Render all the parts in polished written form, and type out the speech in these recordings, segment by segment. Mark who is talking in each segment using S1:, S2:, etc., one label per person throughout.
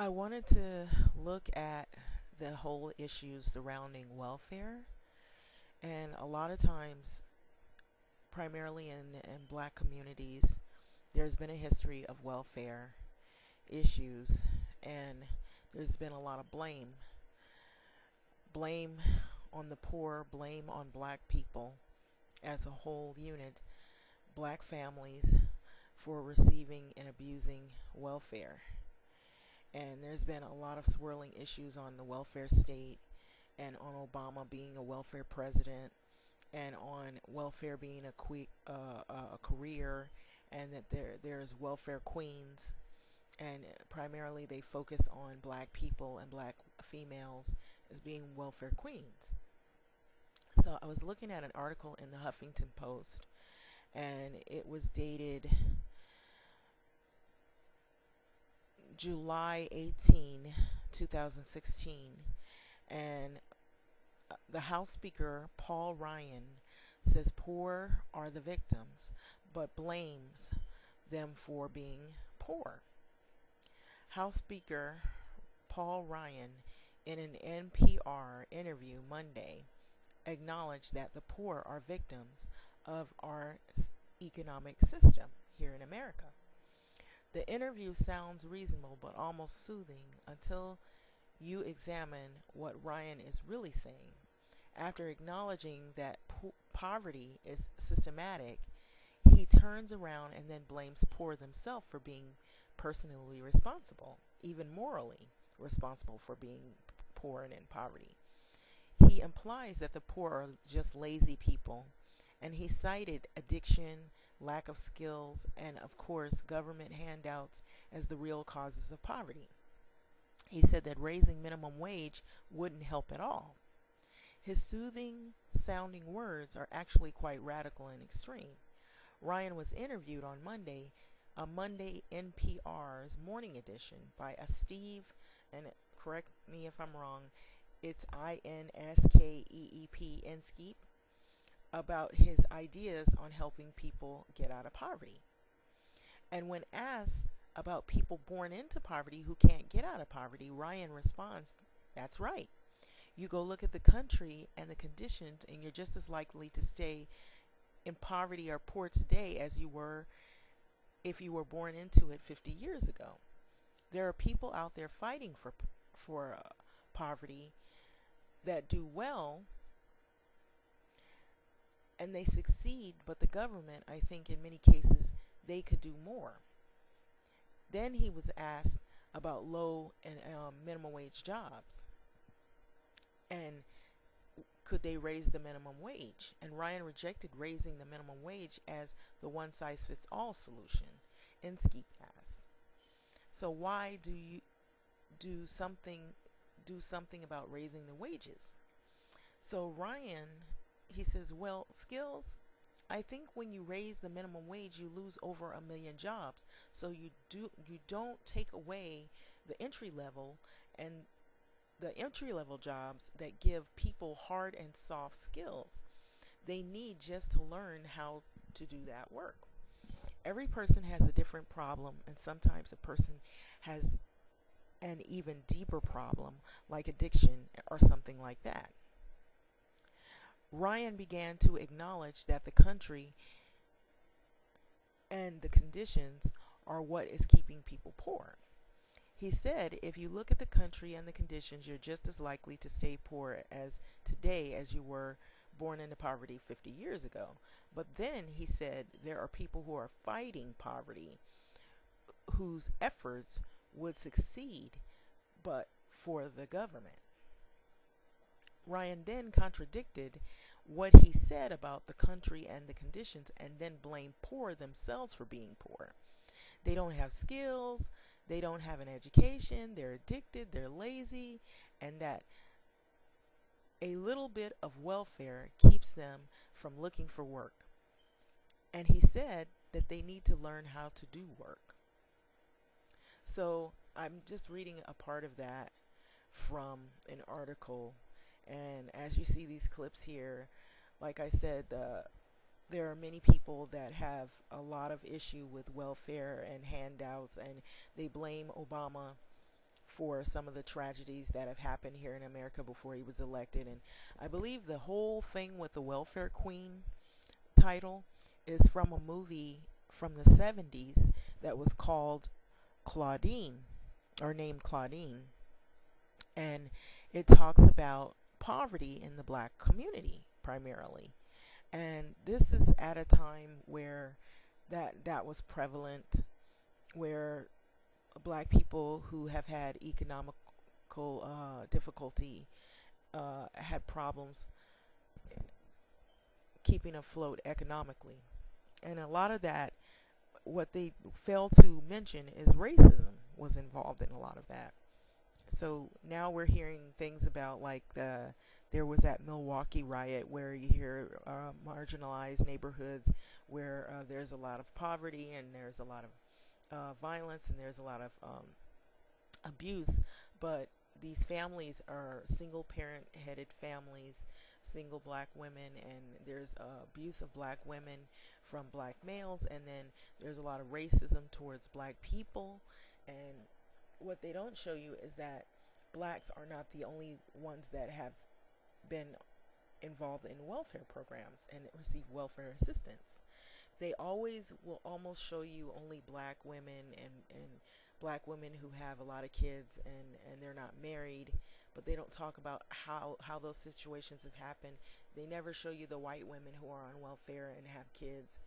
S1: I wanted to look at the whole issues surrounding welfare, and a lot of times, primarily in black communities, there's been a history of welfare issues, and there's been a lot of blame on the poor, blame on black people as a whole unit, black families for receiving and abusing welfare. And there's been a lot of swirling issues on the welfare state and on Obama being a welfare president and on welfare being a career, and that there's welfare queens, and primarily they focus on black people and black females as being welfare queens. So I was looking at an article in the Huffington Post, and it was dated July 18, 2016, and the House Speaker Paul Ryan says poor are the victims, but blames them for being poor. House Speaker Paul Ryan, in an NPR interview Monday, acknowledged that the poor are victims of our economic system here in America. The interview sounds reasonable but almost soothing until you examine what Ryan is really saying. After acknowledging that poverty is systematic, he turns around and then blames poor themselves for being personally responsible, even morally responsible for being poor and in poverty. He implies that the poor are just lazy people, and he cited addiction, lack of skills, and of course government handouts as the real causes of poverty. He said that raising minimum wage wouldn't help at all. His soothing sounding words are actually quite radical and extreme. Ryan was interviewed on Monday, a Monday NPR's morning edition by a Steve, and correct me if I'm wrong, it's INSKEEP, Inskeep, about his ideas on helping people get out of poverty. And when asked about people born into poverty who can't get out of poverty, Ryan responds, "That's right. You go look at the country and the conditions, and you're just as likely to stay in poverty or poor today as you were if you were born into it 50 years ago. There are people out there fighting for poverty that do well, and they succeed, but the government, I think in many cases, they could do more." Then he was asked about low and minimum wage jobs, and could they raise the minimum wage? And Ryan rejected raising the minimum wage as the one size fits all solution. Inskeep asked, "So why do you do something about raising the wages?" So Ryan, he says, "Well, skills, I think when you raise the minimum wage, you lose over 1 million jobs. So you don't take away the entry level, and the entry level jobs that give people hard and soft skills. They need just to learn how to do that work. Every person has a different problem, and sometimes a person has an even deeper problem like addiction or something like that." Ryan began to acknowledge that the country and the conditions are what is keeping people poor. He said, "If you look at the country and the conditions, you're just as likely to stay poor as today as you were born into poverty 50 years ago." But then he said there are people who are fighting poverty whose efforts would succeed but for the government. Ryan then contradicted what he said about the country and the conditions and then blamed poor themselves for being poor. They don't have skills, they don't have an education, they're addicted, they're lazy, and that a little bit of welfare keeps them from looking for work. And he said that they need to learn how to do work. So I'm just reading a part of that from an article. And as you see these clips here, like I said, there are many people that have a lot of issue with welfare and handouts, and they blame Obama for some of the tragedies that have happened here in America before he was elected. And I believe the whole thing with the welfare queen title is from a movie from the 70s that was called Claudine, or named Claudine. And it talks about poverty in the black community primarily. And this is at a time where that was prevalent, where black people who have had economical difficulty had problems keeping afloat economically. And a lot of that, what they fail to mention is racism was involved in a lot of that. So now we're hearing things about like there was that Milwaukee riot where you hear marginalized neighborhoods where there's a lot of poverty and there's a lot of violence and there's a lot of abuse, but these families are single parent headed families, single black women, and there's abuse of black women from black males, and then there's a lot of racism towards black people. And what they don't show you is that blacks are not the only ones that have been involved in welfare programs and receive welfare assistance. They always will almost show you only black women and black women who have a lot of kids and they're not married, but they don't talk about how those situations have happened. They never show you the white women who are on welfare and have kids.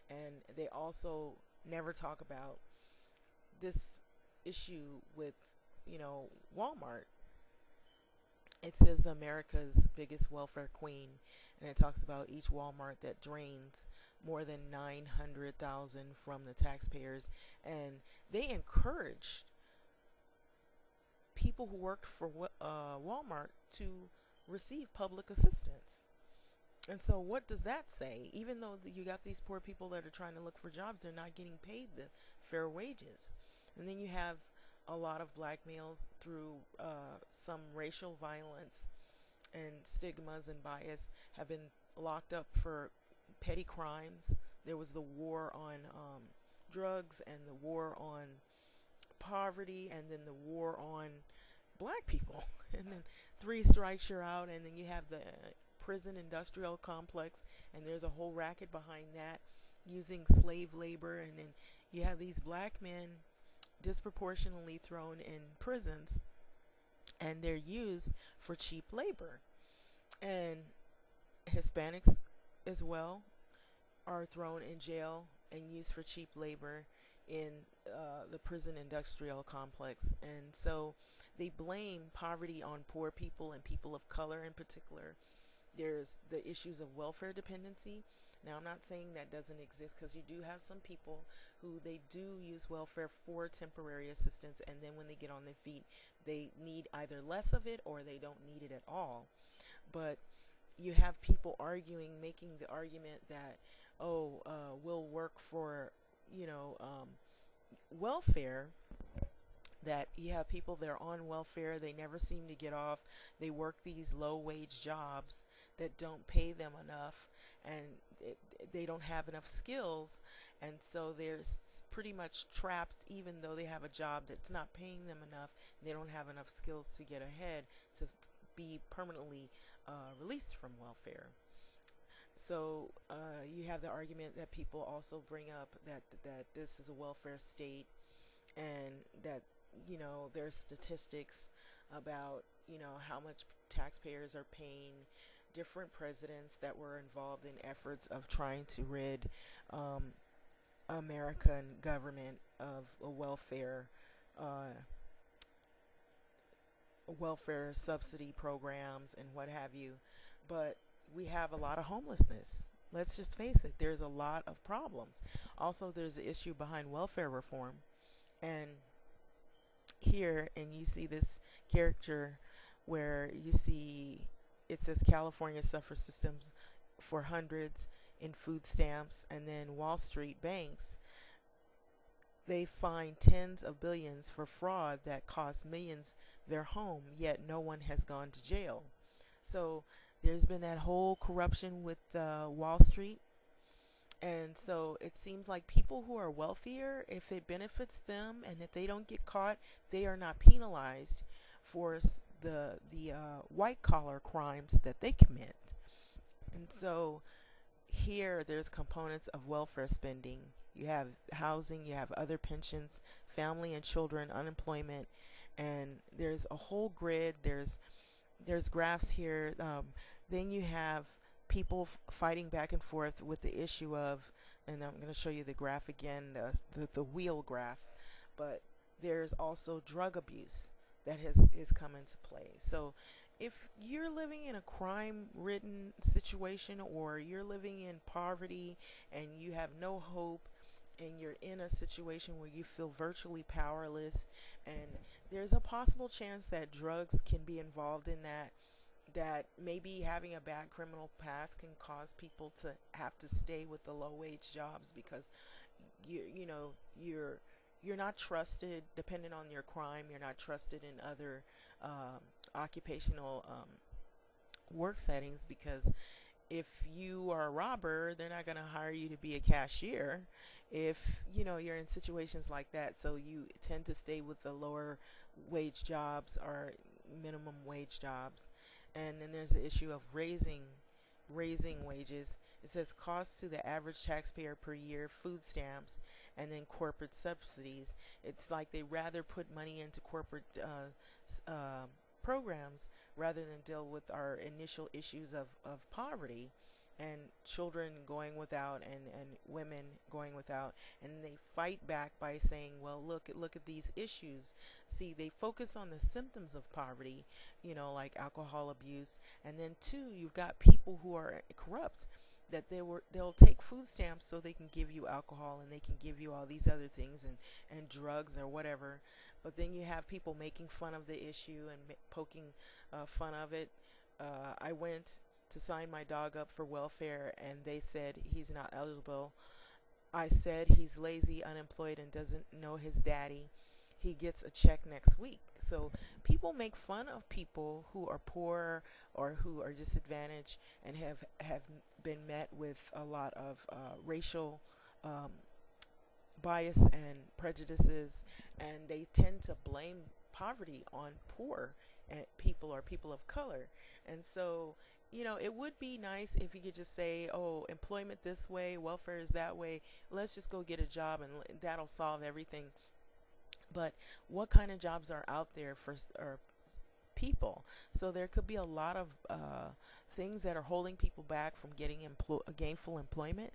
S1: And they also never talk about this issue with, Walmart. It says the America's biggest welfare queen, and it talks about each Walmart that drains more than 900,000 from the taxpayers, and they encouraged people who worked for Walmart to receive public assistance. And so what does that say? Even though you got these poor people that are trying to look for jobs, they're not getting paid the fair wages. And then you have a lot of black males through some racial violence and stigmas and bias have been locked up for petty crimes. There was the war on drugs and the war on poverty and then the war on black people. And then three strikes you're out, and then you have the prison industrial complex, and there's a whole racket behind that using slave labor, and then you have these black men disproportionately thrown in prisons, and they're used for cheap labor. And Hispanics as well are thrown in jail and used for cheap labor in the prison industrial complex. And so they blame poverty on poor people and people of color in particular. There's the issues of welfare dependency. Now, I'm not saying that doesn't exist, because you do have some people who they do use welfare for temporary assistance, and then when they get on their feet, they need either less of it or they don't need it at all. But you have people making the argument that, we'll work for, welfare, that you have people that are on welfare, they never seem to get off, they work these low wage jobs that don't pay them enough, and they don't have enough skills, and so they're pretty much trapped even though they have a job that's not paying them enough. They don't have enough skills to get ahead to be permanently released from welfare. So you have the argument that people also bring up that this is a welfare state, and that there's statistics about how much taxpayers are paying different presidents that were involved in efforts of trying to rid American government of a welfare subsidy programs and what have you. But we have a lot of homelessness. Let's just face it, there's a lot of problems. Also, there's the issue behind welfare reform. And here, and you see this character where you see it says California suffers systems for hundreds in food stamps, and then Wall Street banks, they find tens of billions for fraud that cost millions their home, yet no one has gone to jail. So there's been that whole corruption with Wall Street, And so it seems like people who are wealthier, if it benefits them and if they don't get caught, they are not penalized for the white collar crimes that they commit. And so here there's components of welfare spending. You have housing, you have other pensions, family and children, unemployment, and there's a whole grid. There's graphs here. Then you have people fighting back and forth with the issue of, and I'm going to show you the graph again, the wheel graph, but there's also drug abuse that has come into play. So if you're living in a crime ridden situation, or you're living in poverty and you have no hope, and you're in a situation where you feel virtually powerless, and there's a possible chance that drugs can be involved in that, that maybe having a bad criminal past can cause people to have to stay with the low wage jobs because you're you're not trusted, depending on your crime. You're not trusted in other occupational work settings, because if you are a robber, they're not going to hire you to be a cashier if you're in situations like that. So you tend to stay with the lower wage jobs or minimum wage jobs. And then there's the issue of raising wages. It says costs to the average taxpayer per year, food stamps, and then corporate subsidies. It's like they rather put money into corporate programs rather than deal with our initial issues of poverty and children going without, and women going without. And they fight back by saying, well, look at these issues. See, they focus on the symptoms of poverty, like alcohol abuse. And then two, you've got people who are corrupt, that they'll take food stamps so they can give you alcohol, and they can give you all these other things, and drugs or whatever. But then you have people making fun of the issue and poking fun of it. I went to sign my dog up for welfare, and they said he's not eligible. I said he's lazy, unemployed, and doesn't know his daddy. He gets a check next week. So people make fun of people who are poor or who are disadvantaged and have been met with a lot of racial um, bias and prejudices, and they tend to blame poverty on poor people or people of color. And so, it would be nice if you could just say, oh, employment this way, welfare is that way. Let's just go get a job, and that'll solve everything. But what kind of jobs are out there for people? So there could be a lot of things that are holding people back from getting gainful employment.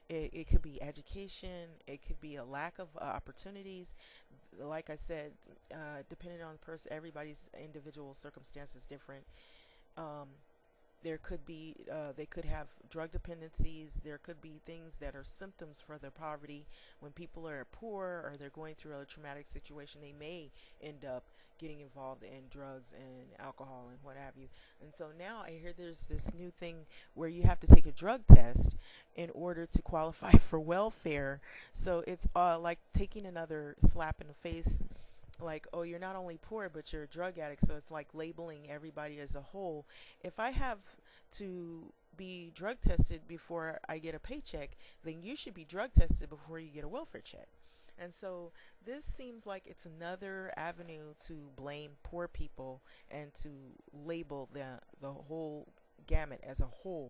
S1: It could be education. It could be a lack of opportunities. Like I said, depending on the person, everybody's individual circumstance is different. Um, there could be they could have drug dependencies. There could be things that are symptoms for their poverty. When people are poor or they're going through a traumatic situation, they may end up getting involved in drugs and alcohol and what have you. And so now I hear there's this new thing where you have to take a drug test in order to qualify for welfare. So it's like taking another slap in the face, like, oh, you're not only poor, but you're a drug addict. So it's like labeling everybody as a whole. If I have to be drug tested before I get a paycheck, then you should be drug tested before you get a welfare check. And so this seems like it's another avenue to blame poor people and to label the whole gamut as a whole